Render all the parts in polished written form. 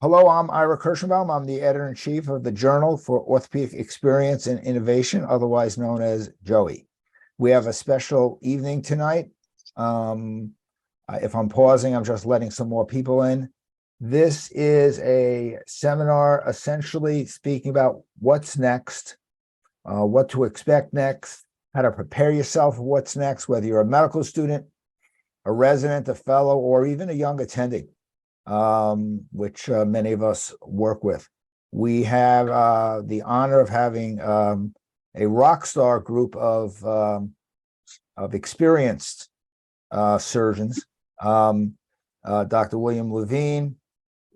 Hello, I'm Ira Kirschenbaum. I'm the editor-in-chief of the Journal for Orthopedic Experience and Innovation, otherwise known as Joey. We have a special evening tonight. If I'm pausing, I'm just letting some more people in. This is a seminar essentially speaking about what's next, what to expect next, how to prepare yourself for what's next, whether you're a medical student, a resident, a fellow, or even a young attending, which many of us work with. We have the honor of having a rock star group of experienced surgeons, Dr. William Levine,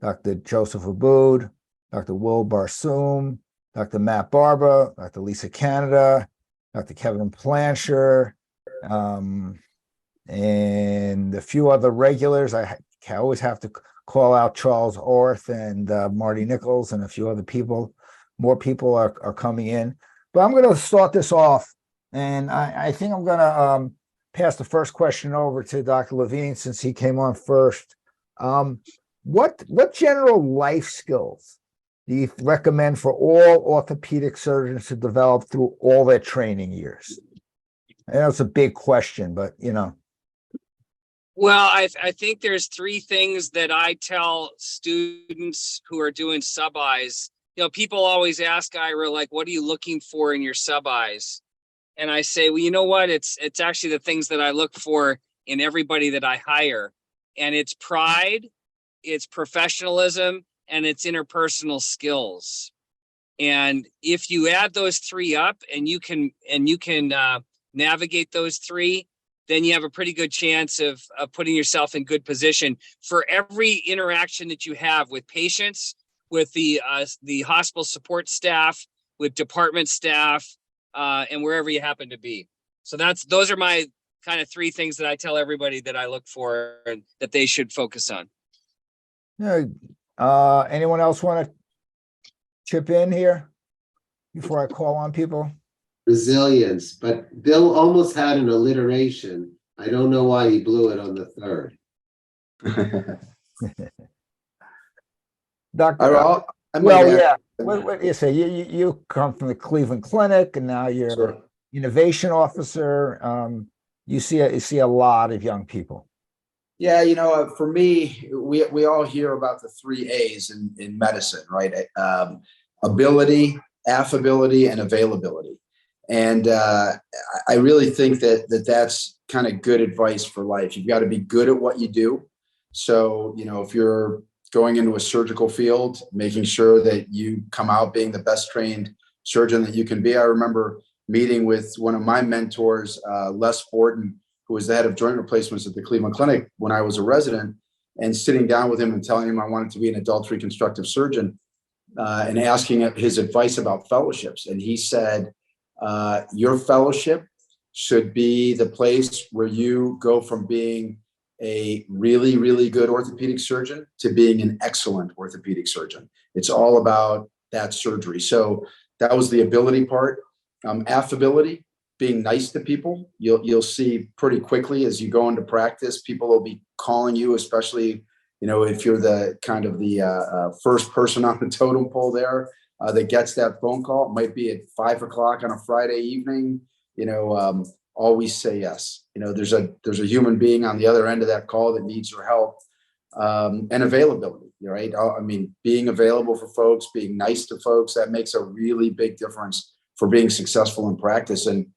Dr. Joseph Abboud, Dr. Wael Barsoum, Dr. Matt Barber, Dr. Lisa Cannada, Dr. Kevin Plancher, and a few other regulars. I always have to call out Charles Orth and Marty Nichols and a few other people. More people are coming in. But I'm going to start this off, and I think I'm going to pass the first question over to Dr. Levine since he came on first. What general life skills do you recommend for all orthopedic surgeons to develop through all their training years? I know it's a big question, but you know. Well, I think there's three things that I tell students who are doing sub-Is. You know, people always ask Ira, like, what are you looking for in your sub-Is? And I say, well, you know what? It's actually the things that I look for in everybody that I hire. And it's pride, it's professionalism, and it's interpersonal skills. And if you add those three up and you can navigate those three, then you have a pretty good chance of putting yourself in good position for every interaction that you have with patients, with the hospital support staff, with department staff, and wherever you happen to be. So those are my kind of three things that I tell everybody that I look for and that they should focus on. Anyone else want to chip in here before I call on people? Resilience, but Bill almost had an alliteration. I don't know why he blew it on the third. Doctor, yeah. What do you say? You come from the Cleveland Clinic, and now you're Sure. innovation officer. You see a lot of young people. Yeah, you know, for me, we all hear about the 3 A's in medicine, right? Ability, affability, and availability. And I really think that's kind of good advice for life. You've got to be good at what you do. So, you know, if you're going into a surgical field, making sure that you come out being the best trained surgeon that you can be. I remember meeting with one of my mentors, Les Fortin, who was the head of joint replacements at the Cleveland Clinic when I was a resident, and sitting down with him and telling him I wanted to be an adult reconstructive surgeon, and asking his advice about fellowships. And he said, your fellowship should be the place where you go from being a really, really good orthopedic surgeon to being an excellent orthopedic surgeon. It's all about that surgery. So that was the ability part. Affability, being nice to people. You'll see pretty quickly as you go into practice, people will be calling you, especially, you know, if you're the kind of the first person on the totem pole there that gets that phone call. It might be at 5 o'clock on a Friday evening. You know, always say yes. You know, there's a human being on the other end of that call that needs your help, and availability. Right? I mean, being available for folks, being nice to folks, that makes a really big difference for being successful in practice. And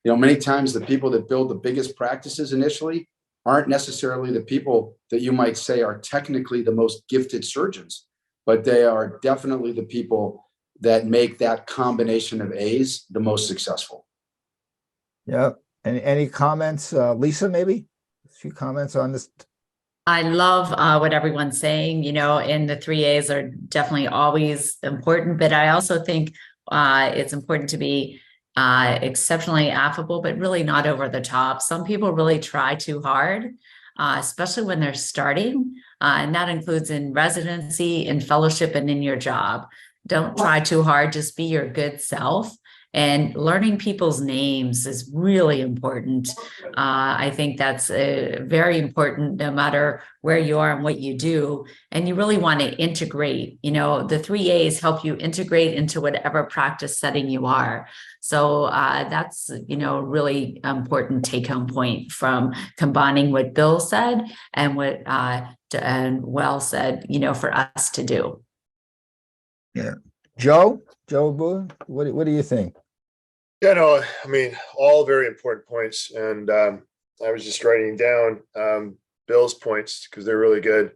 you know, many times the people that build the biggest practices initially aren't necessarily the people that you might say are technically the most gifted surgeons, but they are definitely the people that make that combination of A's the most successful. Yeah. Any comments, Lisa? Maybe a few comments on this. I love what everyone's saying. You know, and the 3 A's are definitely always important, but I also think it's important to be exceptionally affable, but really not over the top. Some people really try too hard, especially when they're starting, and that includes in residency, in fellowship, and in your job. Don't try too hard, just be your good self And learning people's names is really important. I think that's very important no matter where you are and what you do. And you really want to integrate, the 3 A's help you integrate into whatever practice setting you are. So that's, really important take home point from combining what Bill said and what and Wael said, for us to do. Yeah. Joe Abboud, what do you think? Yeah, no, I mean, all very important points. And I was just writing down Bill's points because they're really good.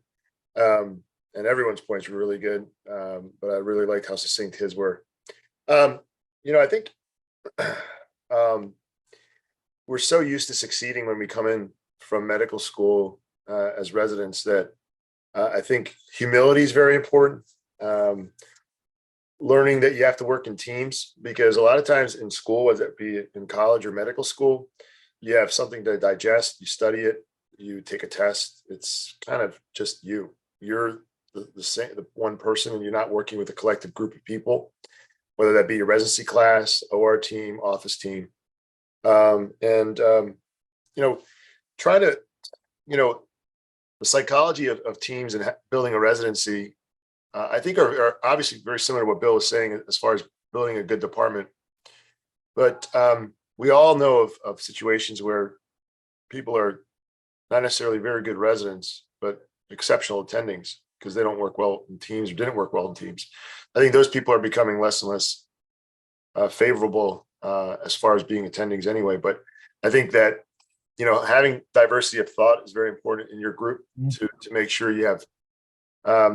And everyone's points were really good. But I really liked how succinct his were. I think we're so used to succeeding when we come in from medical school as residents that I think humility is very important. Learning that you have to work in teams, because a lot of times in school, whether it be in college or medical school, you have something to digest, you study it, you take a test. It's kind of just you're the same, the one person, and you're not working with a collective group of people, whether that be your residency class, OR team, office team. Try to, the psychology of teams and building a residency, I think are obviously very similar to what Bill was saying as far as building a good department. But we all know of situations where people are not necessarily very good residents, but exceptional attendings because they don't work well in teams or didn't work well in teams. I think those people are becoming less and less favorable as far as being attendings anyway. But I think that, having diversity of thought is very important in your group to make sure you have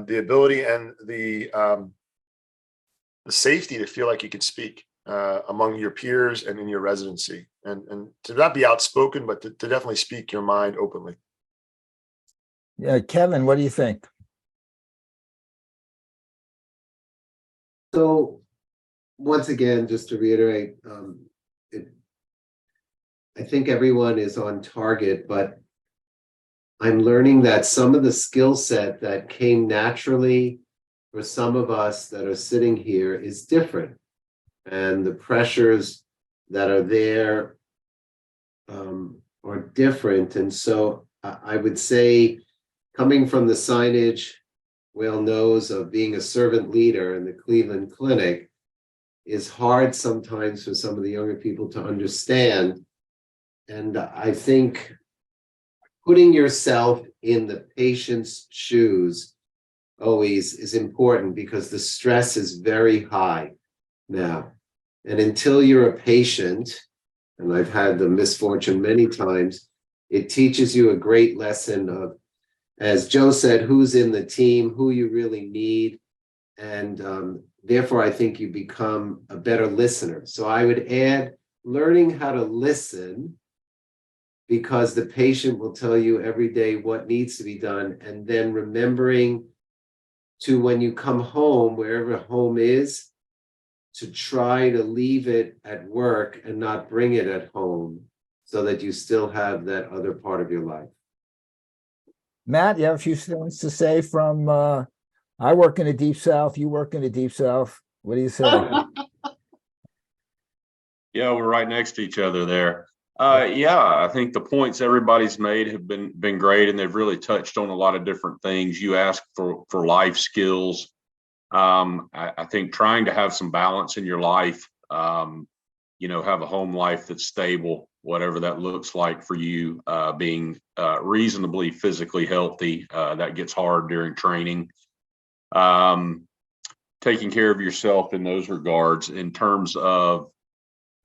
the ability and the safety to feel like you can speak among your peers and in your residency, and to not be outspoken, but to definitely speak your mind openly. Yeah, Kevin, what do you think? So once again, just to reiterate, I think everyone is on target, but I'm learning that some of the skill set that came naturally for some of us that are sitting here is different. And the pressures that are there are different. And so I would say, coming from the signage, Wael knows, of being a servant leader in the Cleveland Clinic, is hard sometimes for some of the younger people to understand. And I think putting yourself in the patient's shoes always is important, because the stress is very high now. And until you're a patient, and I've had the misfortune many times, it teaches you a great lesson of, as Joe said, who's in the team, who you really need. And therefore, I think you become a better listener. So I would add learning how to listen, because the patient will tell you every day what needs to be done. And then remembering to, when you come home, wherever home is, to try to leave it at work and not bring it at home, so that you still have that other part of your life. Matt, you have a few things to say from, I work in the Deep South, you work in the Deep South. What do you say? Yeah, we're right next to each other there. I think the points everybody's made have been great, and they've really touched on a lot of different things. You asked for life skills. I think trying to have some balance in your life, have a home life that's stable, whatever that looks like for you, being reasonably physically healthy, that gets hard during training. Taking care of yourself in those regards, in terms of,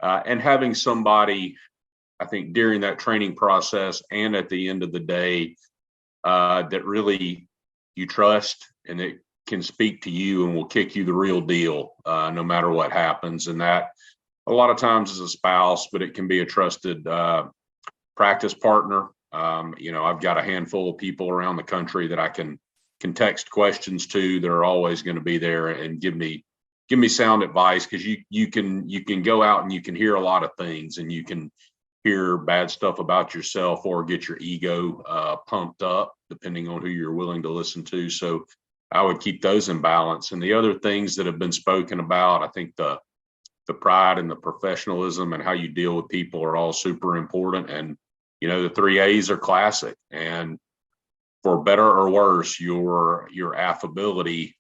and having somebody, I think, during that training process and at the end of the day, that really you trust and that can speak to you and will kick you the real deal, no matter what happens. And that a lot of times is a spouse, but it can be a trusted practice partner. I've got a handful of people around the country that I can text questions to, that are always going to be there and give me sound advice, because you can go out and you can hear a lot of things, and you can hear bad stuff about yourself or get your ego pumped up, depending on who you're willing to listen to. So I would keep those in balance. And the other things that have been spoken about, I think the the pride and the professionalism and how you deal with people are all super important. And, you know, the 3 A's are classic, and for better or worse, your affability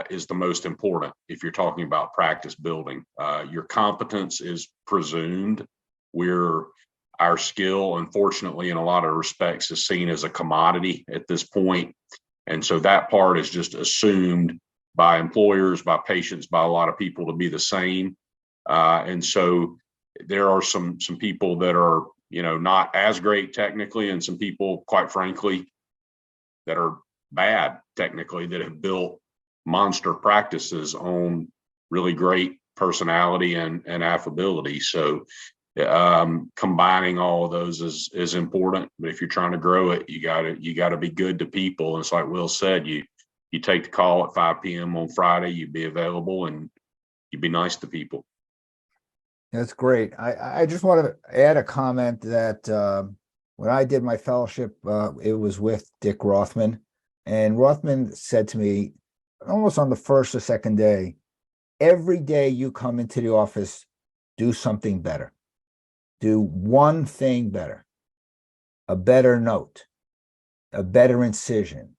is the most important. If you're talking about practice building, your competence is presumed. Our skill, unfortunately, in a lot of respects, is seen as a commodity at this point. And so that part is just assumed by employers, by patients, by a lot of people to be the same. And so there are some people that are, you know, not as great technically, and some people, quite frankly, that are bad technically, that have built monster practices on really great personality and affability. So combining all of those is important. But if you're trying to grow it, you gotta be good to people. And it's like Will said, you take the call at 5 p.m. on Friday, you be available, and you be nice to people. That's great. I just want to add a comment that when I did my fellowship, it was with Dick Rothman, and Rothman said to me almost on the first or second day, every day you come into the office, do something better. Do one thing better, a better note, a better incision,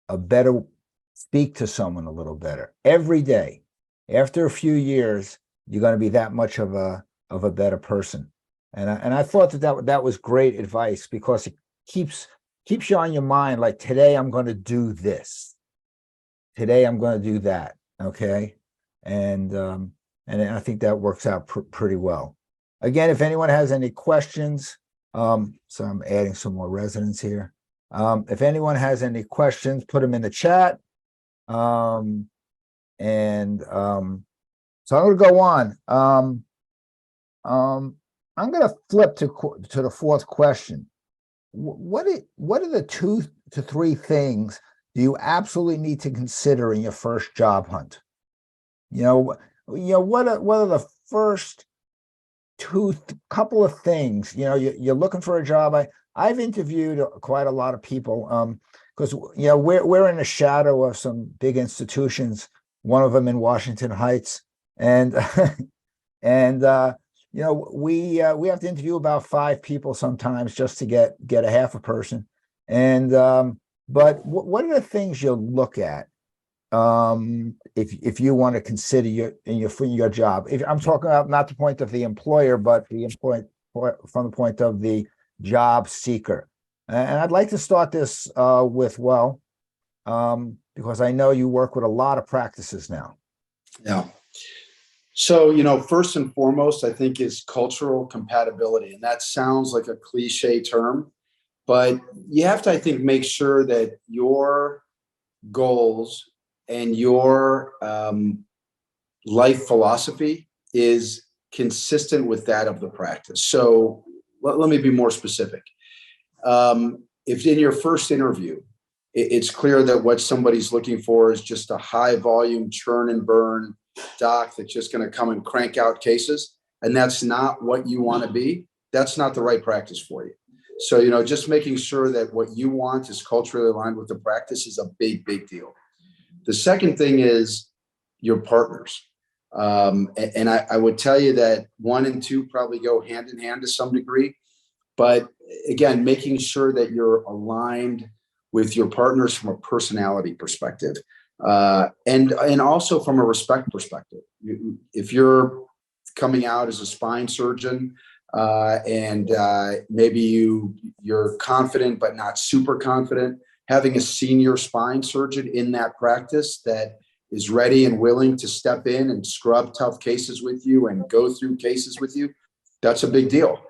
a better speak to someone a little better every day. After a few years, you're going to be that much of a better person. And I thought that was great advice, because it keeps you on your mind. Like, today I'm going to do this. Today I'm going to do that. Okay. And I think that works out pretty well. Again, if anyone has any questions, so I'm adding some more residents here. If anyone has any questions, put them in the chat. So I'm going to go on. I'm going to flip to the fourth question. What are the 2 to 3 things do you absolutely need to consider in your first job hunt? What are the first couple of things? You're looking for a job. I've interviewed quite a lot of people, because we're in the shadow of some big institutions. One of them in Washington Heights, and we have to interview about 5 people sometimes just to get a half a person. And but what are the things you'll look at if you want to consider your job? If I'm talking about not the point of the employer, but from the point of the job seeker. And I'd like to start this with Wael, because I know you work with a lot of practices now. Yeah. So, first and foremost, I think is cultural compatibility. And that sounds like a cliche term, but you have to, I think, make sure that your goals and your life philosophy is consistent with that of the practice. So let me be more specific. If in your first interview, it's clear that what somebody's looking for is just a high volume churn and burn doc that's just going to come and crank out cases, and that's not what you want to be, that's not the right practice for you. So, just making sure that what you want is culturally aligned with the practice is a big, big deal. The second thing is your partners. And I would tell you that 1 and 2 probably go hand in hand to some degree. But again, making sure that you're aligned with your partners from a personality perspective, and also from a respect perspective. If you're coming out as a spine surgeon, and maybe you're confident but not super confident, having a senior spine surgeon in that practice that is ready and willing to step in and scrub tough cases with you and go through cases with you, that's a big deal.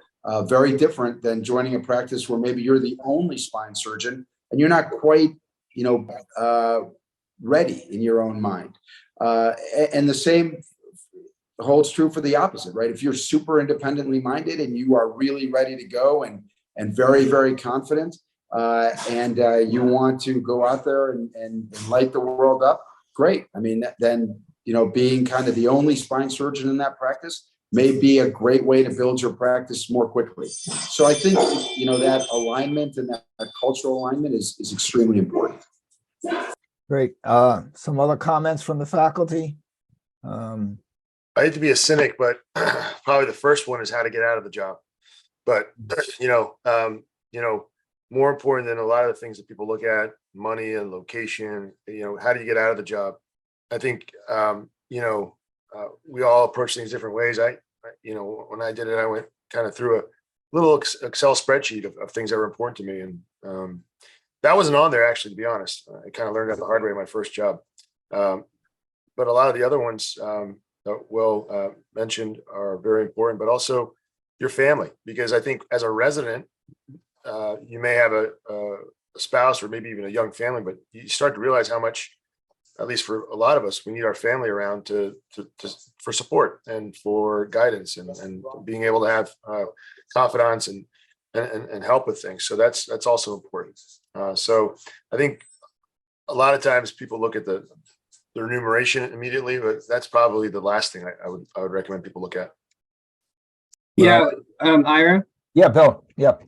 Very different than joining a practice where maybe you're the only spine surgeon and you're not quite, ready in your own mind. And the same holds true for the opposite, right? If you're super independently minded and you are really ready to go and very, very confident, and you want to go out there and light the world up, great. I mean, then, being kind of the only spine surgeon in that practice may be a great way to build your practice more quickly. So I think, that alignment and that cultural alignment is extremely important. Great. Some other comments from the faculty? I hate to be a cynic, but probably the first one is how to get out of the job. But more important than a lot of the things that people look at, money and location, how do you get out of the job? I think we all approach things different ways. When I did it, I went kind of through a little Excel spreadsheet of things that were important to me, and that wasn't on there actually, to be honest. I kind of learned that the hard way in my first job. But a lot of the other ones that Will mentioned are very important, but also your family, because I think as a resident, you may have a spouse or maybe even a young family, but you start to realize how much, at least for a lot of us, we need our family around for support and for guidance and being able to have confidants and help with things. So that's also important. So I think a lot of times people look at the remuneration immediately, but that's probably the last thing I would recommend people look at. Yeah, Ira. Yeah, Bill. Yep.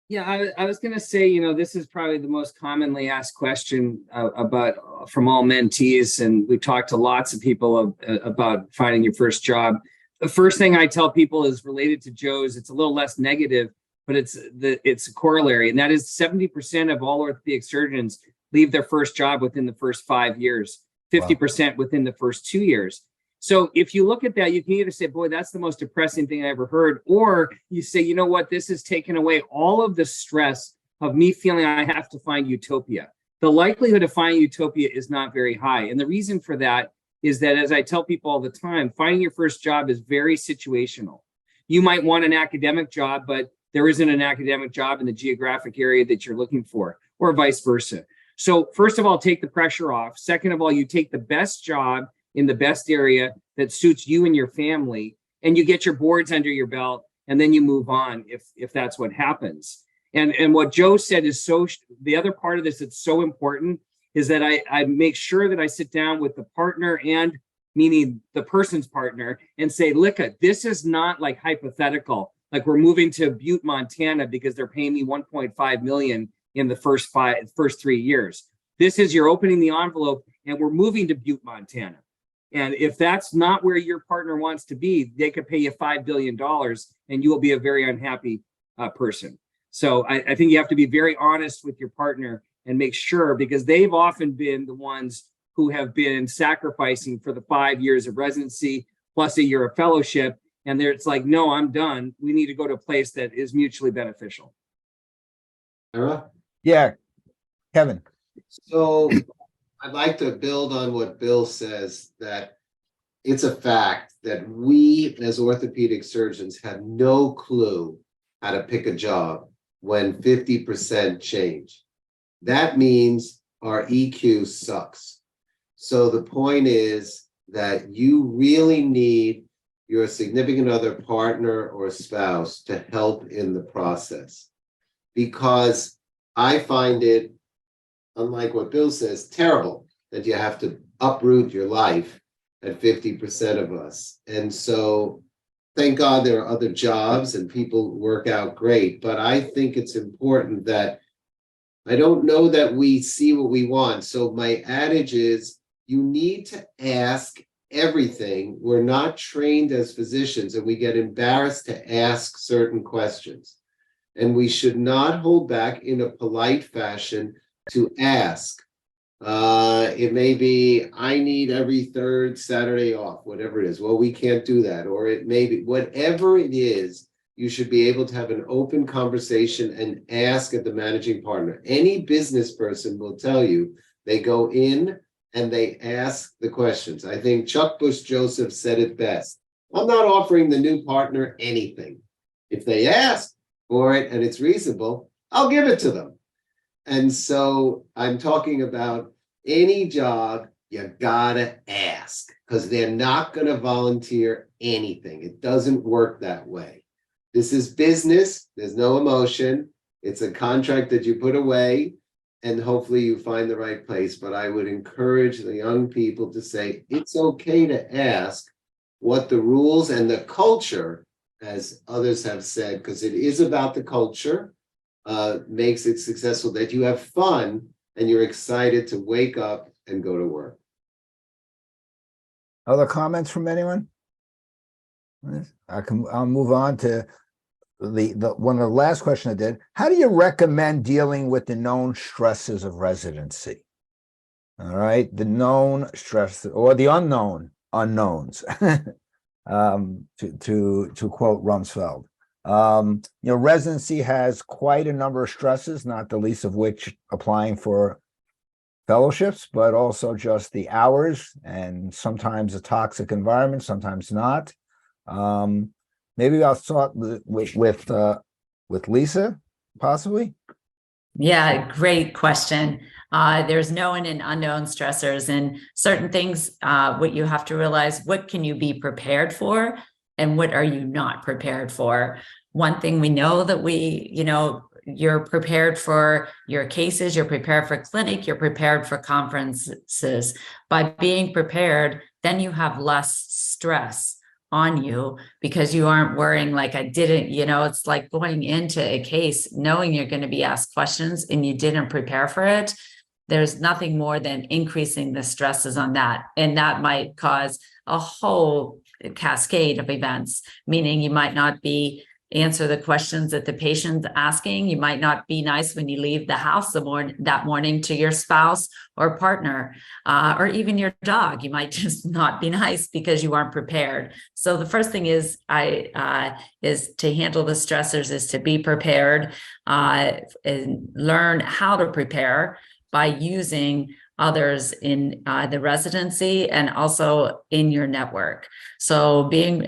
Yeah, I was going to say, this is probably the most commonly asked question about from all mentees, and we've talked to lots of people about finding your first job. The first thing I tell people is related to Joe's. It's a little less negative, but it's a corollary, and that is 70% of all orthopedic surgeons leave their first job within the first 5 years, 50% within the first 2 years. So if you look at that, you can either say, boy, that's the most depressing thing I ever heard, or you say, you know what, this has taken away all of the stress of me feeling I have to find utopia. The likelihood of finding utopia is not very high. And the reason for that is that, as I tell people all the time, finding your first job is very situational. You might want an academic job, but there isn't an academic job in the geographic area that you're looking for, or vice versa. So first of all, take the pressure off. Second of all, you take the best job in the best area that suits you and your family, and you get your boards under your belt, and then you move on if that's what happens. And what Joe said is the other part of this that's so important is that I make sure that I sit down with the partner, and meaning the person's partner, and say, look, this is not like hypothetical, like we're moving to Butte, Montana because they're paying me $1.5 million in the first 3 years. This is, you're opening the envelope and we're moving to Butte, Montana. And if that's not where your partner wants to be, they could pay you $5 billion and you will be a very unhappy person. So I think you have to be very honest with your partner and make sure, because they've often been the ones who have been sacrificing for the 5 years of residency plus a year of fellowship. And it's like, no, I'm done. We need to go to a place that is mutually beneficial. Ira? Yeah, Kevin. So I'd like to build on what Bill says, that it's a fact that we as orthopedic surgeons have no clue how to pick a job when 50% change. That means our EQ sucks. So the point is that you really need your significant other, partner, or spouse to help in the process. Because I find it, unlike what Bill says, terrible that you have to uproot your life at 50% of us. And so thank God there are other jobs and people work out great. But I think it's important that I don't know that we see what we want. So my adage is, you need to ask everything. We're not trained as physicians, and we get embarrassed to ask certain questions. And we should not hold back in a polite fashion to ask. It may be, I need every third Saturday off, whatever it is. Well, we can't do that. Or it may be, whatever it is, you should be able to have an open conversation and ask at the managing partner. Any business person will tell you they go in and they ask the questions. I think Chuck Bush Joseph said it best. I'm not offering the new partner anything. If they ask for it and it's reasonable, I'll give it to them. And so I'm talking about any job, you gotta ask, because they're not gonna volunteer anything. It doesn't work that way. This is business. There's no emotion. It's a contract that you put away, and hopefully you find the right place. But I would encourage the young people to say, it's okay to ask what the rules and the culture, as others have said, because it is about the culture, makes it successful, that you have fun and you're excited to wake up and go to work. Other comments from anyone? I'll move on to the one of the last question I did. How do you recommend dealing with the known stresses of residency? All right, the known stress or the unknowns. To quote Rumsfeld. Residency has quite a number of stresses, not the least of which applying for fellowships, but also just the hours and sometimes a toxic environment, sometimes not. Maybe I'll start with Lisa, possibly. Yeah, great question. There's known and unknown stressors, and certain things, what you have to realize, what can you be prepared for and what are you not prepared for? One thing we know that you're prepared for your cases, you're prepared for clinic, you're prepared for conferences. By being prepared, then you have less stress on you because you aren't worrying like it's like going into a case knowing you're going to be asked questions and you didn't prepare for it. There's nothing more than increasing the stresses on that. And that might cause a whole cascade of events, meaning you might not answer the questions that the patient's asking. You might not be nice when you leave the house that morning to your spouse or partner, or even your dog. You might just not be nice because you aren't prepared. So the first thing is to handle the stressors is to be prepared, and learn how to prepare by using others in the residency and also in your network. So being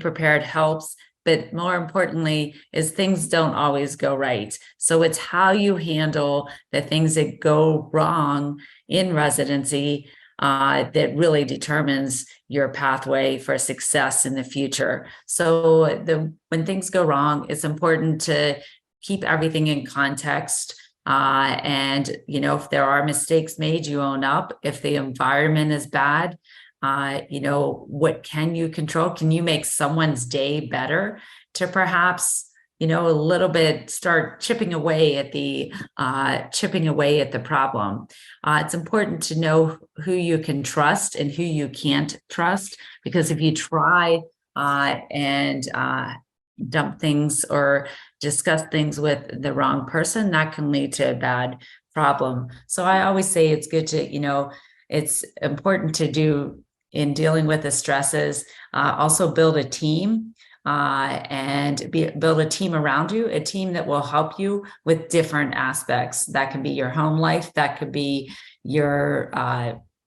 prepared helps. But more importantly is things don't always go right. So it's how you handle the things that go wrong in residency that really determines your pathway for success in the future. So when things go wrong, it's important to keep everything in context. And if there are mistakes made, you own up. If the environment is bad, what can you control? Can you make someone's day better to perhaps, a little bit start chipping away at the problem? It's important to know who you can trust and who you can't trust, because if you try and dump things or discuss things with the wrong person, that can lead to a bad problem. So I always say it's good to, it's important to do in dealing with the stresses, also build a team and build a team around you, a team that will help you with different aspects. That could be your home life, that could be your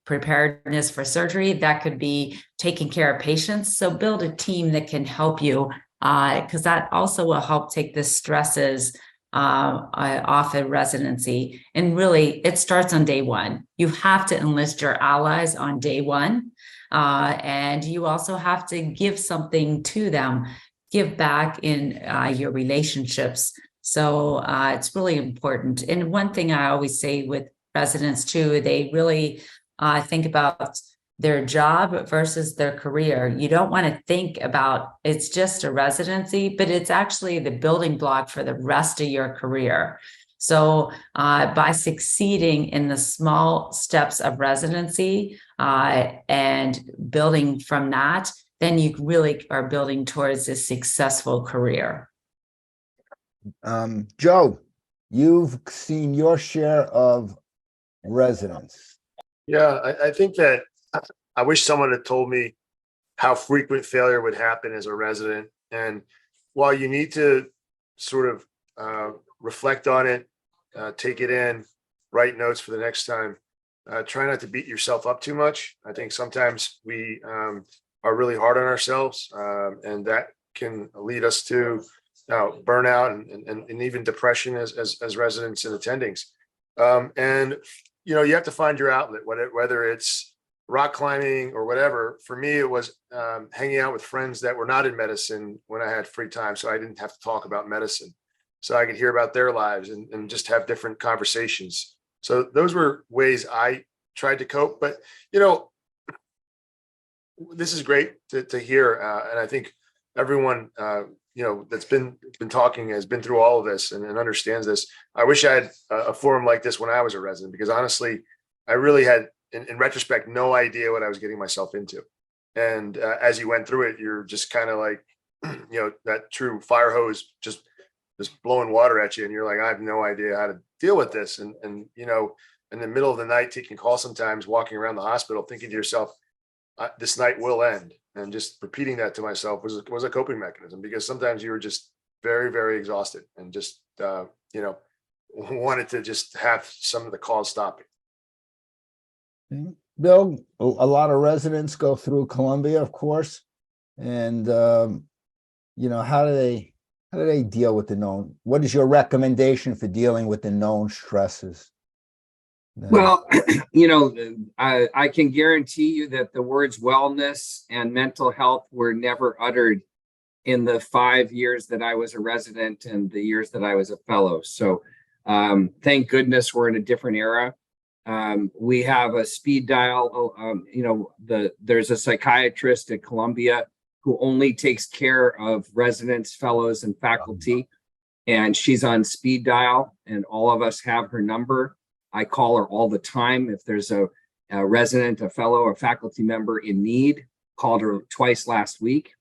preparedness for surgery, that could be taking care of patients. So build a team that can help you, because that also will help take the stresses off of residency. And really, it starts on day one. You have to enlist your allies on day one. And you also have to give something to them, give back in your relationships. So it's really important. And one thing I always say with residents too, they really think about their job versus their career. You don't want to think about it's just a residency, but it's actually the building block for the rest of your career. So by succeeding in the small steps of residency and building from that, then you really are building towards a successful career. Joe, you've seen your share of residents. Yeah, I think that I wish someone had told me how frequent failure would happen as a resident. And while you need to sort of reflect on it, take it in, write notes for the next time, try not to beat yourself up too much. I think sometimes we are really hard on ourselves, and that can lead us to burnout and even depression as residents and attendings. And you have to find your outlet, whether it's rock climbing or whatever. For me, it was hanging out with friends that were not in medicine when I had free time, so I didn't have to talk about medicine, so I could hear about their lives and just have different conversations. So those were ways I tried to cope. But this is great to hear, and I think everyone that's been talking has been through all of this and understands this. I wish I had a forum like this when I was a resident, because honestly, I really had, in retrospect, no idea what I was getting myself into. And as you went through it, you're just kind of like, that true fire hose just blowing water at you. And you're like, I have no idea how to deal with this. And in the middle of the night, taking calls sometimes, walking around the hospital, thinking to yourself, this night will end. And just repeating that to myself was a coping mechanism, because sometimes you were just very, very exhausted and just, wanted to just have some of the calls stopping. Bill, a lot of residents go through Columbia, of course. And, how do they deal with the known? What is your recommendation for dealing with the known stresses? Well, I can guarantee you that the words wellness and mental health were never uttered in the 5 years that I was a resident and the years that I was a fellow. So thank goodness we're in a different era. We have a speed dial. There's a psychiatrist at Columbia who only takes care of residents, fellows, and faculty. And she's on speed dial, and all of us have her number. I call her all the time. If there's a resident, a fellow, or faculty member in need, called her twice last week.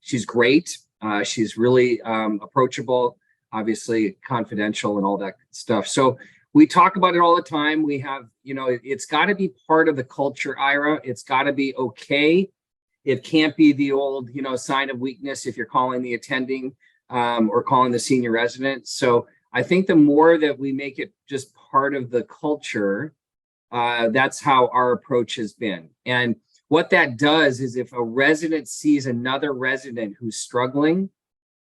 She's great. She's really approachable, obviously confidential and all that stuff. So we talk about it all the time. We have, it's got to be part of the culture, Ira. It's got to be okay. It can't be the old, sign of weakness if you're calling the attending or calling the senior resident. So I think the more that we make it just part of the culture, that's how our approach has been. And what that does is if a resident sees another resident who's struggling,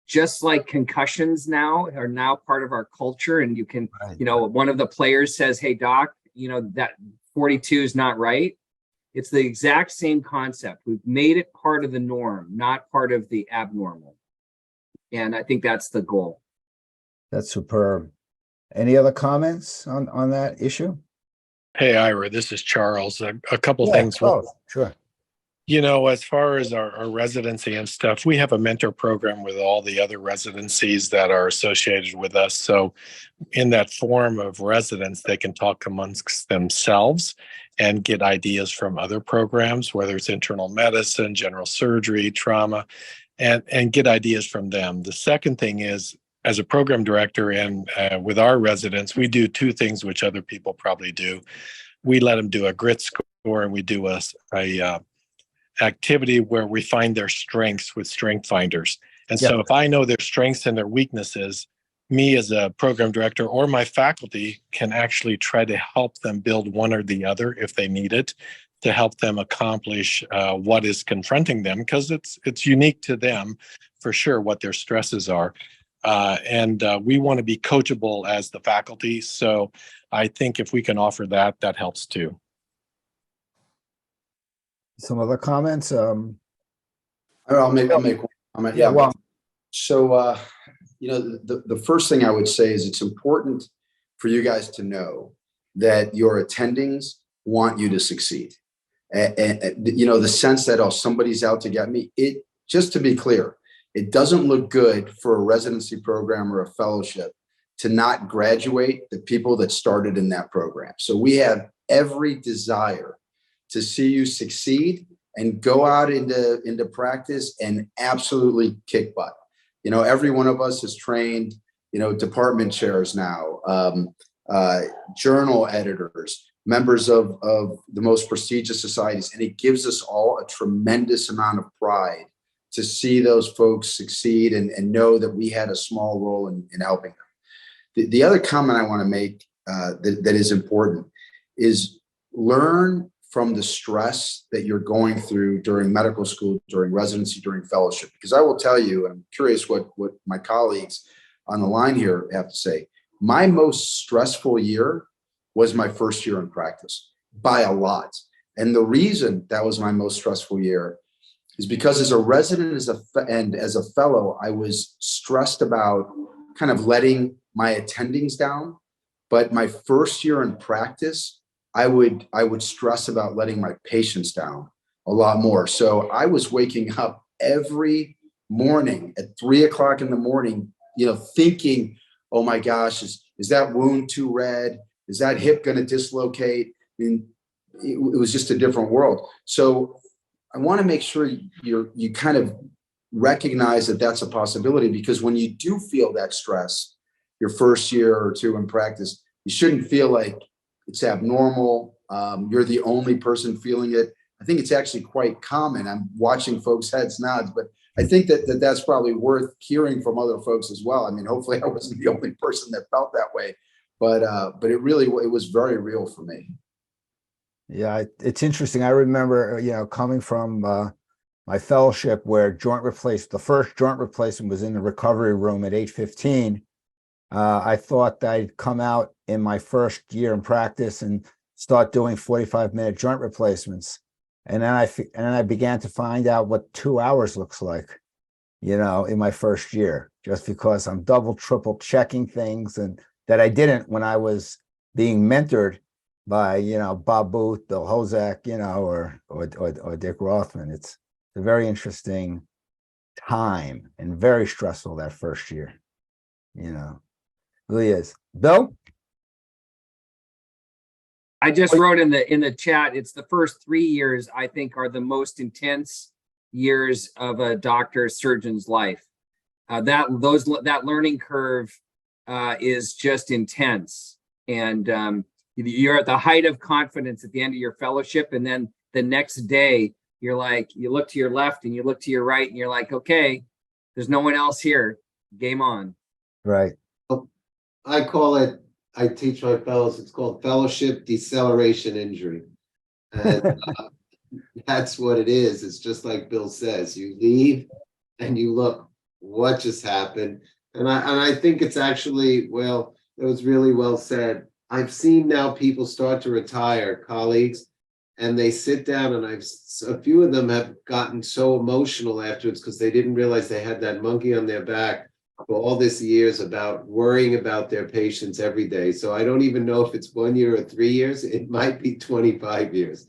just like concussions now are now part of our culture, and you can, one of the players says, hey, doc, that 42 is not right. It's the exact same concept. We've made it part of the norm, not part of the abnormal. And I think that's the goal. That's superb. Any other comments on that issue? Hey, Ira, this is Charles. A couple Yeah, things. Sure. As far as our residency and stuff, we have a mentor program with all the other residencies that are associated with us. So in that form of residents, they can talk amongst themselves and get ideas from other programs, whether it's internal medicine, general surgery, trauma, and get ideas from them. The second thing is, as a program director and with our residents, we do two things which other people probably do. We let them do a grit score, and we do a activity where we find their strengths with strength finders. And so if I know their strengths and their weaknesses, me as a program director or my faculty can actually try to help them build one or the other if they need it, to help them accomplish what is confronting them, because it's unique to them for sure what their stresses are. And we want to be coachable as the faculty. So I think if we can offer that, that helps too. Some other comments? I'll make one comment. Yeah. Well, So, the first thing I would say is it's important for you guys to know that your attendings want you to succeed. And the sense that, oh, somebody's out to get me. Just to be clear, it doesn't look good for a residency program or a fellowship to not graduate the people that started in that program. So we have every desire to see you succeed and go out into practice and absolutely kick butt. Every one of us is trained, department chairs now, journal editors, members of the most prestigious societies. And it gives us all a tremendous amount of pride to see those folks succeed and know that we had a small role in helping them. The other comment I want to make that is important is learn from the stress that you're going through during medical school, during residency, during fellowship. Because I will tell you, and I'm curious what my colleagues on the line here have to say, my most stressful year was my first year in practice by a lot. And the reason that was my most stressful year is because as a resident and as a fellow, I was stressed about kind of letting my attendings down. But my first year in practice, I would stress about letting my patients down a lot more. So I was waking up every morning at 3 o'clock in the morning, thinking, oh my gosh, is that wound too red? Is that hip going to dislocate? I mean, it was just a different world. So I want to make sure you kind of recognize that that's a possibility, because when you do feel that stress your first year or two in practice, you shouldn't feel like it's abnormal. You're the only person feeling it. I think it's actually quite common. I'm watching folks' heads nods, but I think that's probably worth hearing from other folks as well. I mean, hopefully I wasn't the only person that felt that way, but it was very real for me. Yeah, it's interesting. I remember, coming from my fellowship where the first joint replacement was in the recovery room at 8:15. I thought I'd come out in my first year in practice and start doing 45-minute joint replacements. And then I began to find out what 2 hours looks like, in my first year, just because I'm double, triple checking things and that I didn't when I was being mentored by, Bob Booth, Bill Hozak, or Dick Rothman. It's a very interesting time and very stressful that first year, really is. Bill? I just wrote in the chat, it's the first 3 years I think are the most intense years of a doctor's surgeon's life. That learning curve is just intense, and you're at the height of confidence at the end of your fellowship, and then the next day you're like, you look to your left and you look to your right, and you're like, okay, there's no one else here. Game on. Right. I teach my fellows, it's called fellowship deceleration injury. And that's what it is. It's just like Bill says, you leave and you look, what just happened? And I think it's actually, well, it was really well said. I've seen now people start to retire, colleagues, and they sit down, and a few of them have gotten so emotional afterwards because they didn't realize they had that monkey on their back for all this years about worrying about their patients every day. So I don't even know if it's 1 year or 3 years. It might be 25 years.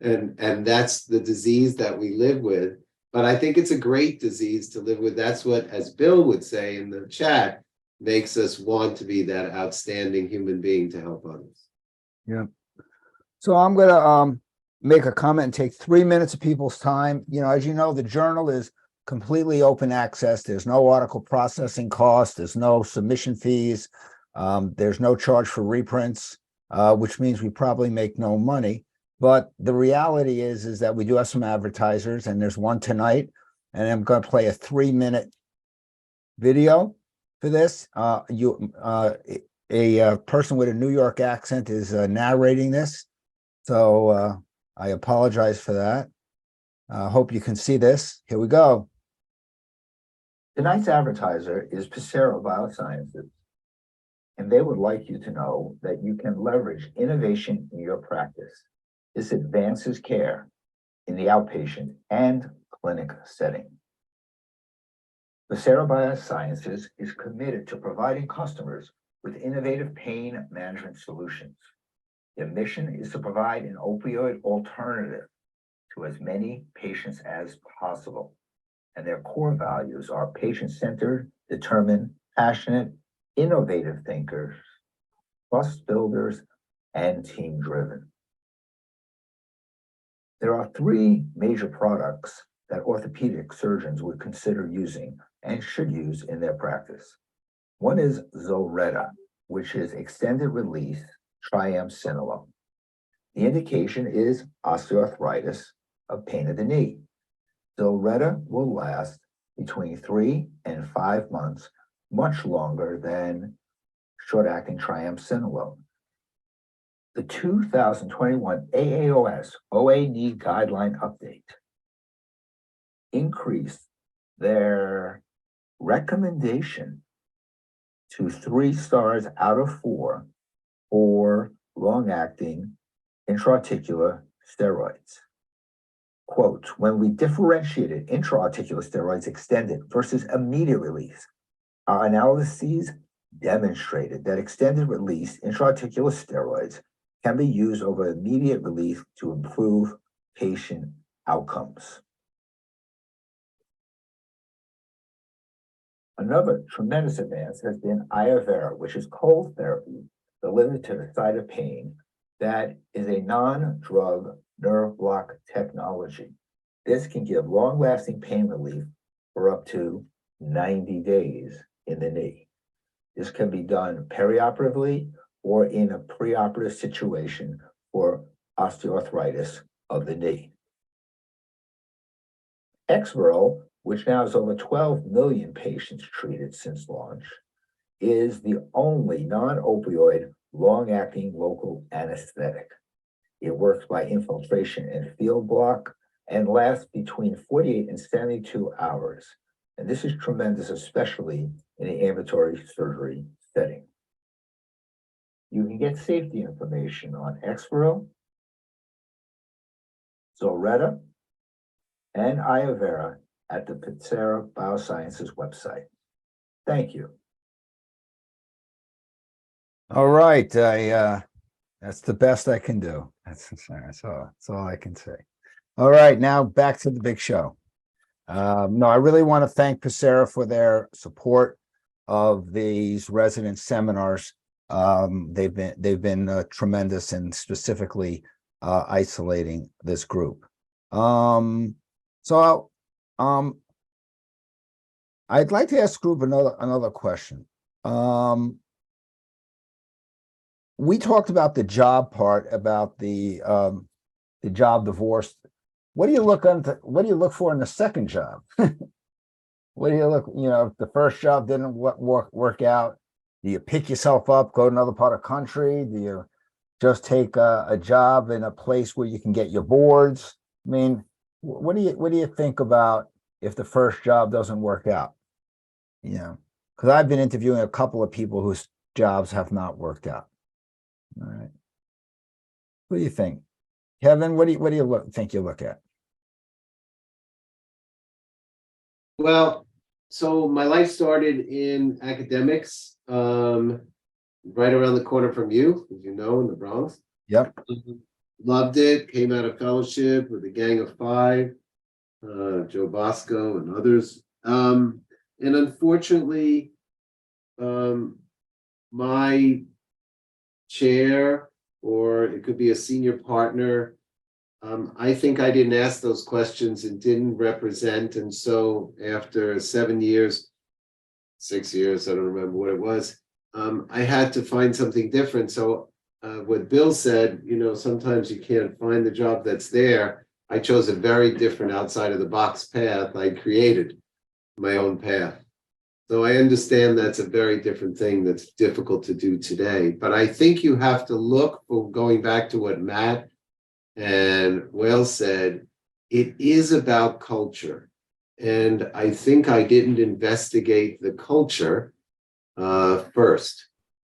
And that's the disease that we live with. But I think it's a great disease to live with. That's what, as Bill would say in the chat, makes us want to be that outstanding human being to help others. Yeah. So I'm going to make a comment and take 3 minutes of people's time. As you know, the journal is completely open access. There's no article processing cost. There's no submission fees. There's no charge for reprints, which means we probably make no money. But the reality is that we do have some advertisers, and there's one tonight, and I'm going to play a 3-minute video for this. A person with a New York accent is narrating this. So I apologize for that. Hope you can see this. Here we go. Tonight's advertiser is Pacero Biosciences, and they would like you to know that you can leverage innovation in your practice. This advances care in the outpatient and clinic setting. Pacero Biosciences is committed to providing customers with innovative pain management solutions. Their mission is to provide an opioid alternative to as many patients as possible. And their core values are patient-centered, determined, passionate, innovative thinkers, trust builders, and team-driven. There are 3 major products that orthopedic surgeons would consider using and should use in their practice. One is Zilretta, which is extended release triamcinolone. The indication is osteoarthritis of pain of the knee. Zilretta will last between 3 and 5 months, much longer than short-acting triamcinolone. The 2021 AAOS OA knee guideline update increased their recommendation to 3 stars out of 4 for long-acting intra-articular steroids. Quote, when we differentiated intra-articular steroids extended versus immediate release, our analyses demonstrated that extended release intra-articular steroids can be used over immediate release to improve patient outcomes. Another tremendous advance has been Iovera, which is cold therapy delivered to the site of pain that is a non-drug nerve block technology. This can give long-lasting pain relief for up to 90 days in the knee. This can be done perioperatively or in a preoperative situation for osteoarthritis of the knee. Exparel, which now has over 12 million patients treated since launch, is the only non-opioid long-acting local anesthetic. It works by infiltration and field block and lasts between 48 and 72 hours. And this is tremendous, especially in the ambulatory surgery setting. You can get safety information on Exparel, Zolretta, and Iovera at the Pacira Biosciences website. Thank you. All right, that's the best I can do. That's all I can say. All right, now back to the big show. No, I really want to thank Pacira for their support of these resident seminars. They've been tremendous in specifically isolating this group. So I'd like to ask group another question. We talked about the job part, about the job divorce. What do you look for in the second job? What do you look, if the first job didn't work out, do you pick yourself up, go to another part of the country? Do you just take a job in a place where you can get your boards? I mean, what do you think about if the first job doesn't work out? Because I've been interviewing a couple of people whose jobs have not worked out. All right. What do you think? Kevin, what do you think you look at? Well, so my life started in academics, right around the corner from you, as you know, in the Bronx. Yep. Loved it, came out of fellowship with a gang of 5, Joe Bosco and others. And unfortunately, my chair, or it could be a senior partner, I think I didn't ask those questions and didn't represent. And so after 7 years, 6 years, I don't remember what it was, I had to find something different. So what Bill said, sometimes you can't find the job that's there. I chose a very different outside of the box path. I created my own path. So I understand that's a very different thing that's difficult to do today. But I think you have to look for, going back to what Matt and Wael said, it is about culture. And I think I didn't investigate the culture first.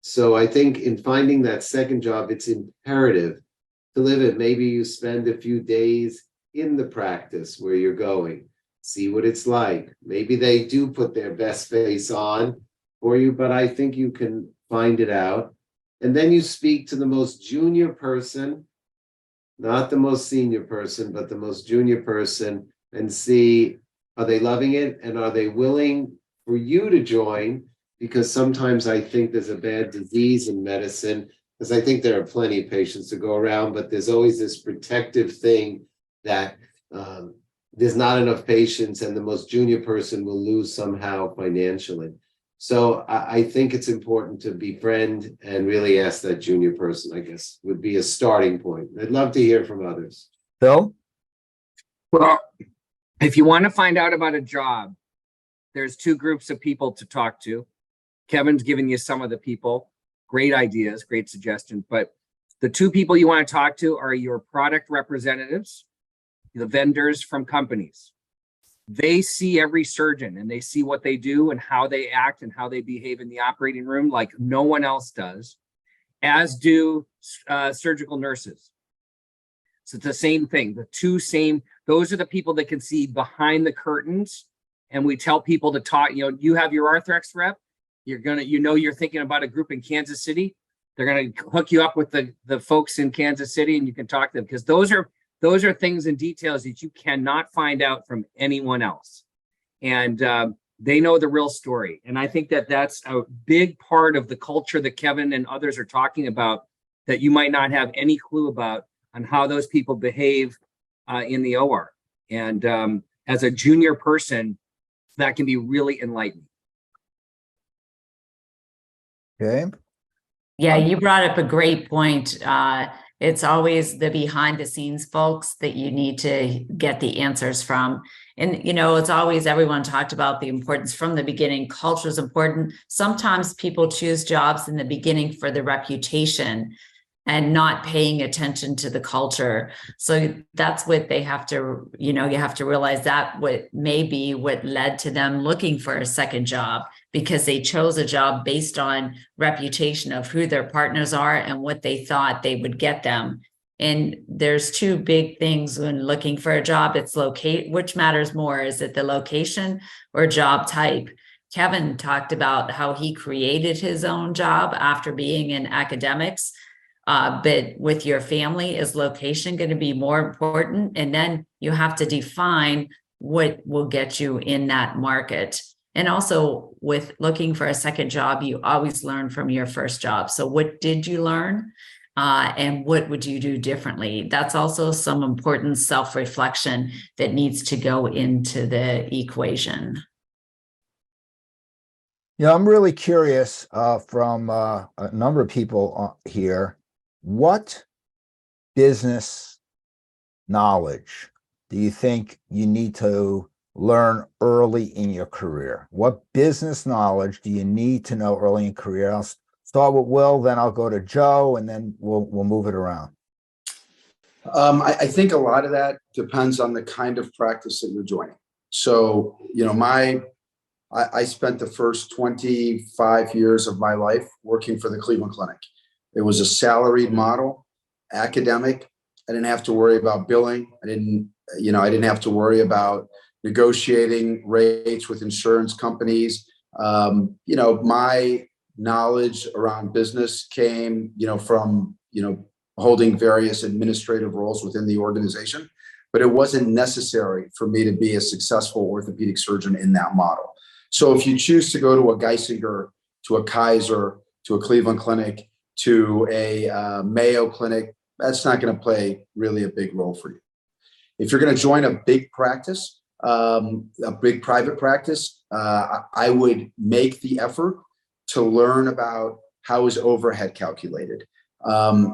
So I think in finding that second job, it's imperative to live it. Maybe you spend a few days in the practice where you're going, see what it's like. Maybe they do put their best face on for you, but I think you can find it out. And then you speak to the most junior person, not the most senior person, but the most junior person, and see, are they loving it? And are they willing for you to join? Because sometimes I think there's a bad disease in medicine, because I think there are plenty of patients to go around, but there's always this protective thing that there's not enough patients and the most junior person will lose somehow financially. So I think it's important to befriend and really ask that junior person, I guess, would be a starting point. I'd love to hear from others. Bill? Well, if you want to find out about a job, there's 2 groups of people to talk to. Kevin's given you some of the people, great ideas, great suggestions, but the 2 people you want to talk to are your product representatives, the vendors from companies. They see every surgeon and they see what they do and how they act and how they behave in the operating room like no one else does, as do surgical nurses. So it's the same thing. Those are the people that can see behind the curtains. And we tell people to talk, you have your Arthrex rep, you're thinking about a group in Kansas City. They're going to hook you up with the folks in Kansas City and you can talk to them, because those are things and details that you cannot find out from anyone else. And they know the real story. And I think that that's a big part of the culture that Kevin and others are talking about, that you might not have any clue about on how those people behave in the OR. And as a junior person, that can be really enlightening. Okay. Yeah, you brought up a great point. It's always the behind the scenes folks that you need to get the answers from. And, you know, it's always everyone talked about the importance from the beginning. Culture is important. Sometimes people choose jobs in the beginning for the reputation and not paying attention to the culture. So that's what they have to, you know, you have to realize that what may be what led to them looking for a second job, because they chose a job based on reputation of who their partners are and what they thought they would get them. And there's two big things when looking for a job. It's which matters more? Is it the location or job type? Kevin talked about how he created his own job after being in academics. But with your family, is location going to be more important? And then you have to define what will get you in that market. And also with looking for a second job, you always learn from your first job. So what did you learn? And what would you do differently? That's also some important self-reflection that needs to go into the equation. Yeah, I'm really curious from a number of people here. What business knowledge do you think you need to learn early in your career? What business knowledge do you need to know early in your career? I'll start with Will, then I'll go to Joe, and then we'll move it around. I think a lot of that depends on the kind of practice that you're joining. So, you know, I spent the first 25 years of my life working for the Cleveland Clinic. It was a salaried model, academic. I didn't have to worry about billing. I didn't have to worry about negotiating rates with insurance companies. You know, my knowledge around business came, you know, from, you know, holding various administrative roles within the organization, but it wasn't necessary for me to be a successful orthopedic surgeon in that model. So if you choose to go to a Geisinger, to a Kaiser, to a Cleveland Clinic, to a Mayo Clinic, that's not going to play really a big role for you. If you're going to join a big practice, a big private practice, I would make the effort to learn about how is overhead calculated. Is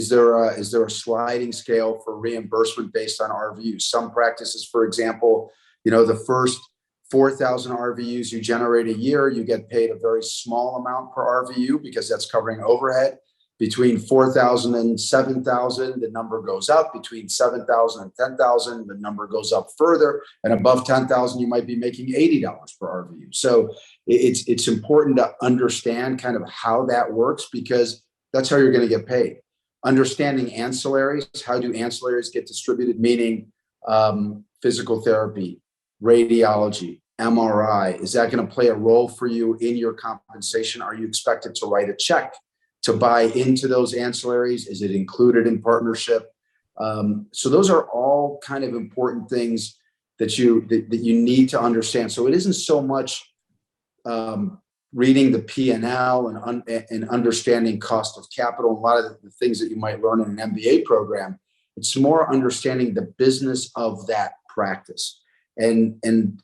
there a sliding scale for reimbursement based on RVUs? Some practices, for example, you know, the first 4,000 RVUs you generate a year, you get paid a very small amount per RVU because that's covering overhead. Between 4,000 and 7,000, the number goes up. Between 7,000 and 10,000, the number goes up further. And above 10,000, you might be making $80 per RVU. So it's important to understand kind of how that works, because that's how you're going to get paid. Understanding ancillaries, how do ancillaries get distributed? Meaning physical therapy, radiology, MRI. Is that going to play a role for you in your compensation? Are you expected to write a check to buy into those ancillaries? Is it included in partnership? So those are all kind of important things that you need to understand. So it isn't so much reading the P&L and understanding cost of capital, a lot of the things that you might learn in an MBA program. It's more understanding the business of that practice. And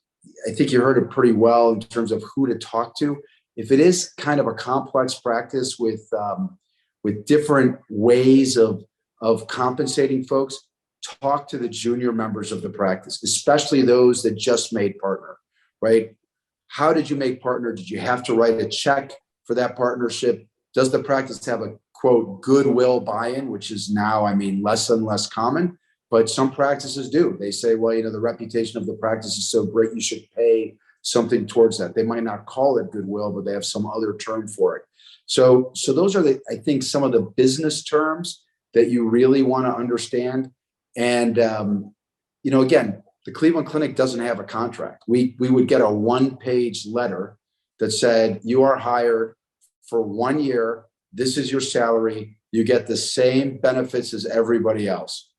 I think you heard it pretty well in terms of who to talk to. If it is kind of a complex practice with different ways of compensating folks, talk to the junior members of the practice, especially those that just made partner, right? How did you make partner? Did you have to write a check for that partnership? Does the practice have a, quote, goodwill buy-in, which is now, I mean, less and less common, but some practices do. They say, well, you know, the reputation of the practice is so great, you should pay something towards that. They might not call it goodwill, but they have some other term for it. So those are I think some of the business terms that you really want to understand. And, you know, again, the Cleveland Clinic doesn't have a contract. We would get a one-page letter that said, you are hired for 1 year. This is your salary. You get the same benefits as everybody else.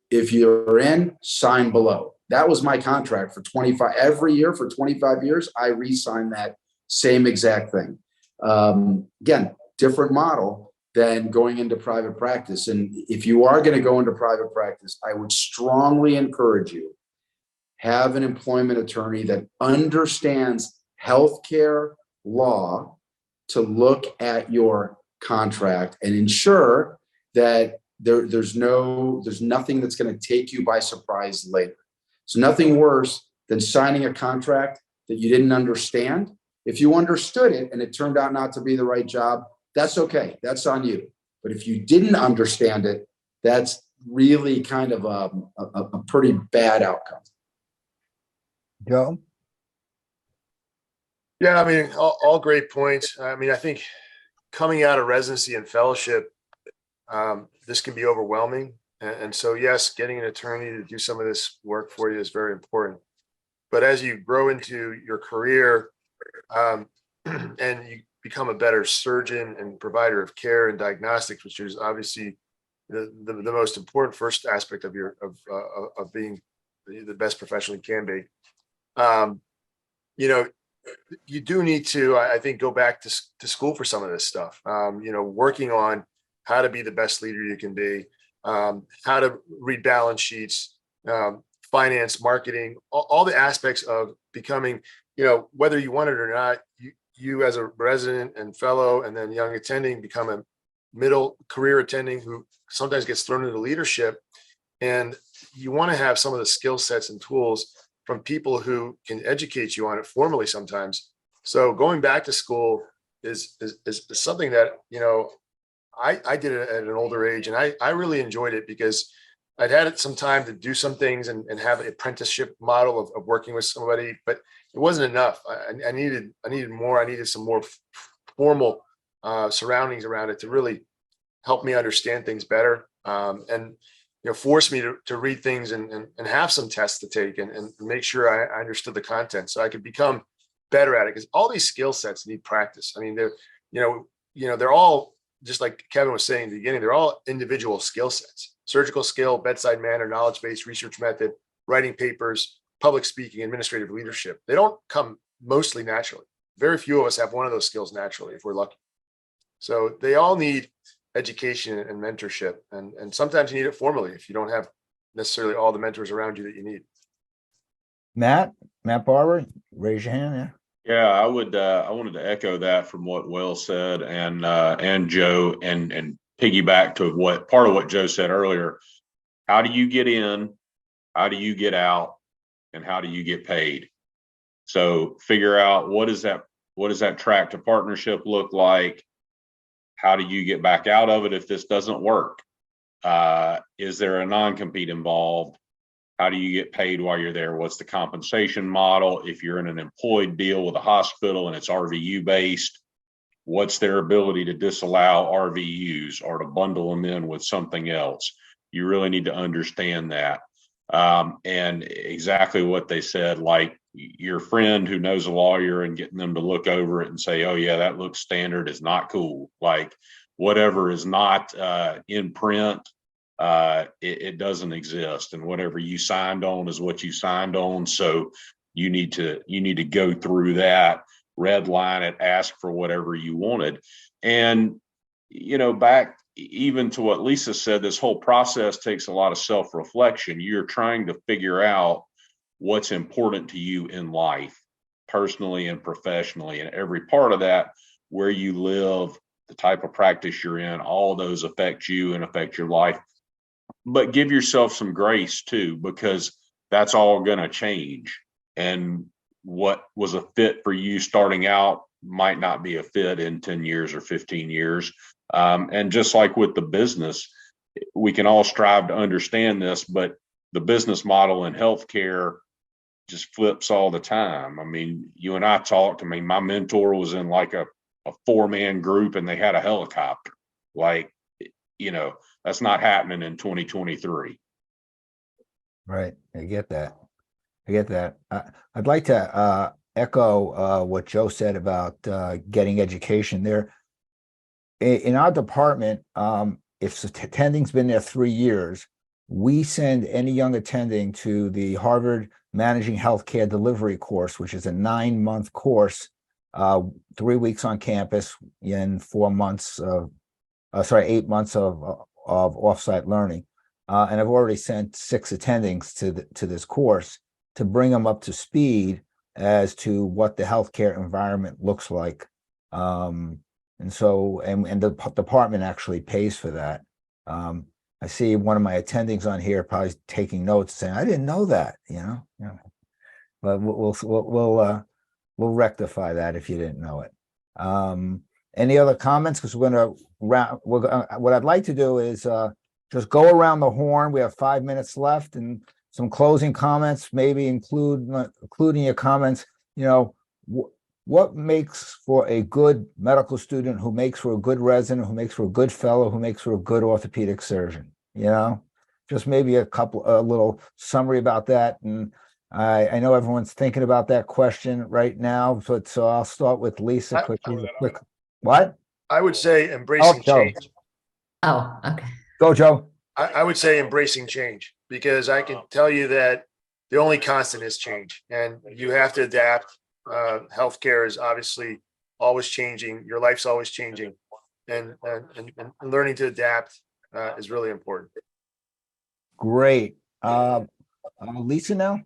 If you're in, sign below. That was my contract for 25. Every year for 25 years, I re-signed that same exact thing. Again, different model. than going into private practice. And if you are going to go into private practice, I would strongly encourage you, have an employment attorney that understands healthcare law to look at your contract and ensure that there's nothing that's going to take you by surprise later. So nothing worse than signing a contract that you didn't understand. If you understood it and it turned out not to be the right job, that's okay. That's on you. But if you didn't understand it, that's really kind of a pretty bad outcome. Joe? Yeah, I mean, all great points. I mean, I think coming out of residency and fellowship, this can be overwhelming. And so, yes, getting an attorney to do some of this work for you is very important. But as you grow into your career and you become a better surgeon and provider of care and diagnostics, which is obviously the most important first aspect of of being the best professional you can be. You know, you do need to, I think, go back to school for some of this stuff. You know, working on how to be the best leader you can be, how to read balance sheets, finance, marketing, all the aspects of becoming, you know, whether you want it or not, you as a resident and fellow and then young attending become a middle career attending who sometimes gets thrown into leadership. And you want to have some of the skill sets and tools from people who can educate you on it formally sometimes. So going back to school is something that, you know, I did it at an older age, and I really enjoyed it because I'd had some time to do some things and have an apprenticeship model of working with somebody, but it wasn't enough. I needed more. I needed some more formal surroundings around it to really help me understand things better, and you know, force me to read things and have some tests to take and make sure I understood the content so I could become better at it. Because all these skill sets need practice. I mean, they're all, just like Kevin was saying at the beginning, they're all individual skill sets: surgical skill, bedside manner, knowledge-based research method, writing papers, public speaking, administrative leadership. They don't come mostly naturally. Very few of us have one of those skills naturally, if we're lucky. So they all need education and mentorship. And sometimes you need it formally if you don't have necessarily all the mentors around you that you need. Matt Barber, raise your hand. Yeah. Yeah, I wanted to echo that from what Wael said and Joe and piggyback to what part of what Joe said earlier. How do you get in? How do you get out? And how do you get paid? So figure out what does that track to partnership look like? How do you get back out of it if this doesn't work? Is there a non-compete involved? How do you get paid while you're there? What's the compensation model? If you're in an employed deal with a hospital and it's RVU based, what's their ability to disallow RVUs or to bundle them in with something else? You really need to understand that. And exactly what they said, like your friend who knows a lawyer and getting them to look over it and say, oh yeah, that looks standard, is not cool. Like whatever is not in print, it doesn't exist, and whatever you signed on is what you signed on. So you need to go through that, red line it, ask for whatever you wanted. And you know, back even to what Lisa said, this whole process takes a lot of self-reflection. You're trying to figure out what's important to you in life, personally and professionally, and every part of that, where you live, the type of practice you're in, all those affect you and affect your life. But give yourself some grace too, because that's all going to change. And what was a fit for you starting out might not be a fit in 10 years or 15 years. And just like with the business, we can all strive to understand this, but the business model in healthcare just flips all the time. I mean, you and I talked, I mean, my mentor was in like a 4-man group and they had a helicopter. Like, you know, that's not happening in 2023. Right. I get that. I'd like to echo what Joe said about getting education there. In our department, if attending's been there 3 years, we send any young attending to the Harvard Managing Healthcare Delivery course, which is a 9-month course, 3 weeks on campus and 4 months 8 months of offsite learning. And I've already sent 6 attendings to this course to bring them up to speed as to what the healthcare environment looks like. And the department actually pays for that. I see one of my attendings on here probably taking notes saying, I didn't know that, but we'll rectify that if you didn't know it. Any other comments? Because what I'd like to do is just go around the horn. We have 5 minutes left and some closing comments, maybe including your comments. What makes for a good medical student, who makes for a good resident, who makes for a good fellow, who makes for a good orthopedic surgeon? Just maybe a little summary about that. And I know everyone's thinking about that question right now, so I'll start with Lisa quickly. What? I would say embracing change. Oh, okay. Go, Joe. I would say embracing change, because I can tell you that the only constant is change, and you have to adapt. Healthcare is obviously always changing. Your life's always changing, and learning to adapt is really important. Great. Lisa now?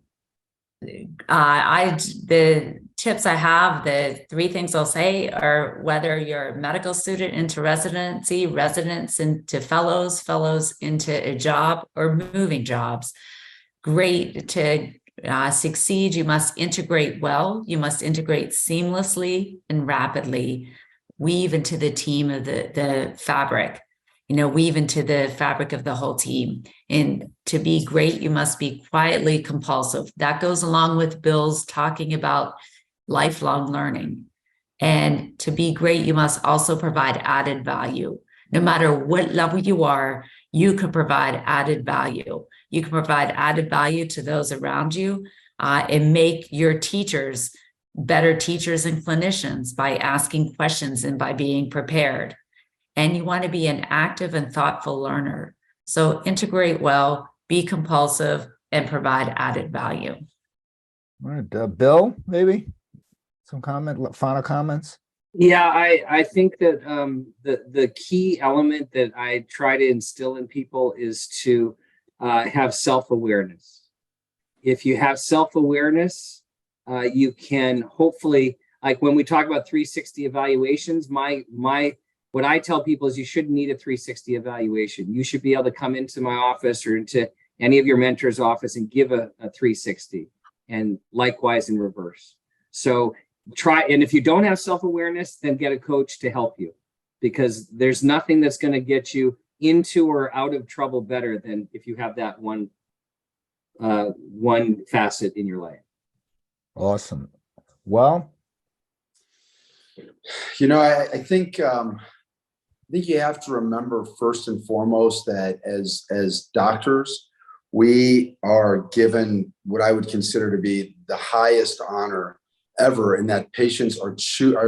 The tips I have, the 3 things I'll say are whether you're a medical student into residency, residents into fellows into a job, or moving jobs. Great. To succeed, you must integrate well. You must integrate seamlessly and rapidly. Weave into the team of the fabric. Weave into the fabric of the whole team. And to be great, you must be quietly compulsive. That goes along with Bill's talking about lifelong learning. And to be great, you must also provide added value. No matter what level you are, you can provide added value. You can provide added value to those around you and make your teachers better teachers and clinicians by asking questions and by being prepared. And you want to be an active and thoughtful learner. So integrate well, be compulsive, and provide added value. All right, Bill, maybe some final comments? Yeah, I think that the key element that I try to instill in people is to have self-awareness. If you have self-awareness, you can hopefully, like when we talk about 360 evaluations, what I tell people is you shouldn't need a 360 evaluation. You should be able to come into my office or into any of your mentor's office and give a 360, and likewise in reverse. So try, and if you don't have self-awareness, then get a coach to help you, because there's nothing that's going to get you into or out of trouble better than if you have that one facet in your life. Awesome. Well, I think you have to remember first and foremost that as doctors, we are given what I would consider to be the highest honor ever, in that patients are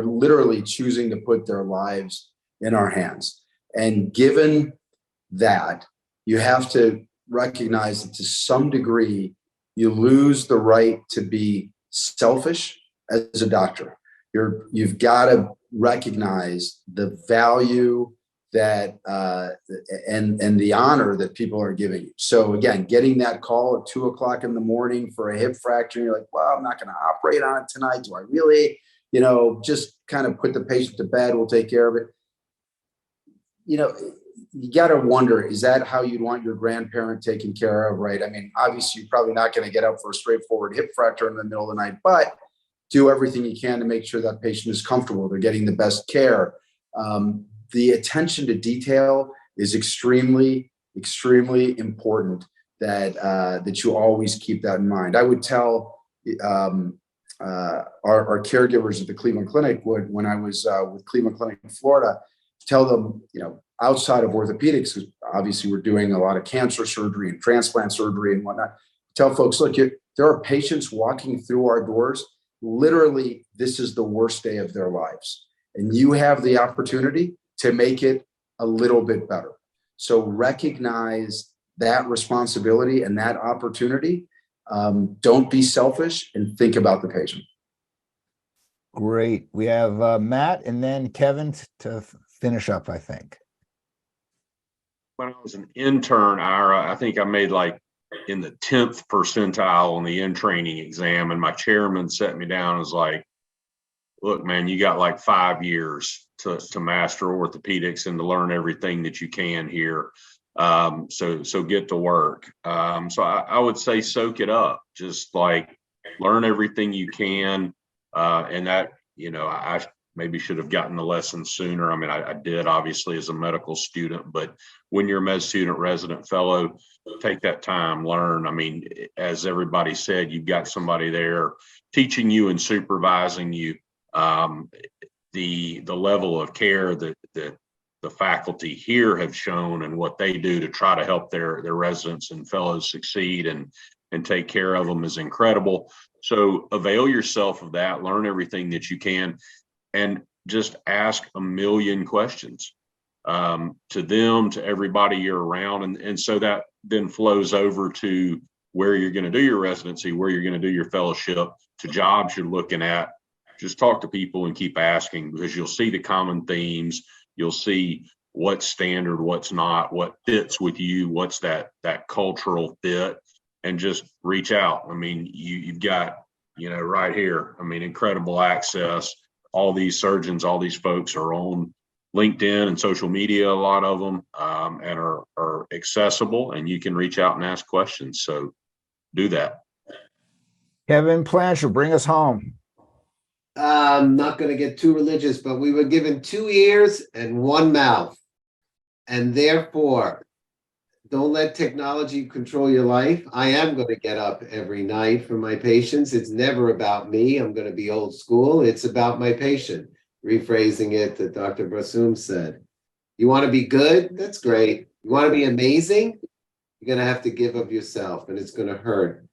literally choosing to put their lives in our hands. And given that, you have to recognize that to some degree, you lose the right to be selfish as a doctor. You've got to recognize the value that and the honor that people are giving you. So again, getting that call at 2 o'clock in the morning for a hip fracture, and you're like, well, I'm not going to operate on it tonight. Do I really, just kind of put the patient to bed? We'll take care of it. You got to wonder, is that how you'd want your grandparent taken care of, right? I mean, obviously, you're probably not going to get up for a straightforward hip fracture in the middle of the night, but do everything you can to make sure that patient is comfortable, they're getting the best care. The attention to detail is extremely, extremely important that you always keep that in mind. I would tell our caregivers at the Cleveland Clinic when I was with Cleveland Clinic in Florida, tell them, outside of orthopedics, because obviously we're doing a lot of cancer surgery and transplant surgery and whatnot, tell folks, look, there are patients walking through our doors. Literally, this is the worst day of their lives. And you have the opportunity to make it a little bit better. So recognize that responsibility and that opportunity. Don't be selfish and think about the patient. Great. We have Matt and then Kevin to finish up, I think. when I was an intern, Ira, I think I made like in the 10th percentile on the in training exam. And my chairman set me down and was like, look, man, you got like 5 years to master orthopedics and to learn everything that you can here. So get to work. So I would say soak it up, just like learn everything you can. And that, I maybe should have gotten the lesson sooner. I mean, I did obviously as a medical student, but when you're a med student, resident, fellow, take that time, learn. I mean, as everybody said, you've got somebody there teaching you and supervising you. The level of care that the faculty here have shown and what they do to try to help their residents and fellows succeed and take care of them is incredible. So avail yourself of that, learn everything that you can, and just ask a million questions to them, to everybody you're around. And so that then flows over to where you're going to do your residency, where you're going to do your fellowship, to jobs you're looking at. Just talk to people and keep asking, because you'll see the common themes. You'll see what's standard, what's not, what fits with you, what's that cultural fit, and just reach out. I mean, you've got, right here, I mean, incredible access. All these surgeons, all these folks are on LinkedIn and social media, a lot of them, and are accessible, and you can reach out and ask questions. So do that. Kevin Plancher, bring us home. I'm not going to get too religious, but we were given 2 ears and 1 mouth. And therefore, don't let technology control your life. I am going to get up every night for my patients. It's never about me. I'm going to be old school. It's about my patient. Rephrasing it that Dr. Barsoum said. You want to be good? That's great. You want to be amazing? You're going to have to give of yourself, and it's going to hurt.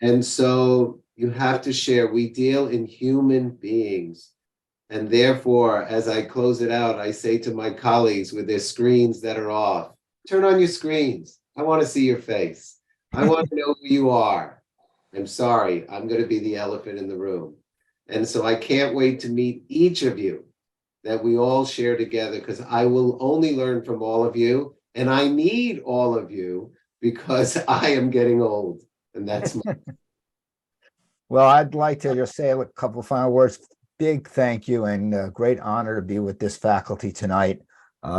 And so you have to share. We deal in human beings. And therefore, as I close it out, I say to my colleagues with their screens that are off, turn on your screens. I want to see your face. I want to know who you are. I'm sorry, I'm going to be the elephant in the room. And so I can't wait to meet each of you, that we all share together, because I will only learn from all of you. And I need all of you because I am getting old. And that's my Well, I'd like to just say a couple of final words. Big thank you and great honor to be with this faculty tonight.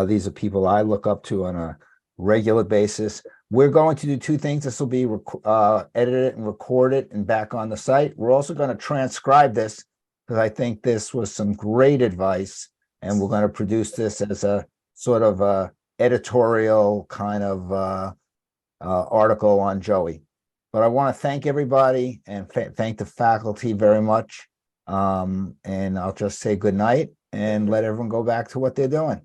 These are people I look up to on a regular basis. We're going to do 2 things. This will be edited and recorded and back on the site. We're also going to transcribe this, because I think this was some great advice, and we're going to produce this as a sort of editorial kind of article on Joey. But I want to thank everybody and thank the faculty very much. And I'll just say good night and let everyone go back to what they're doing.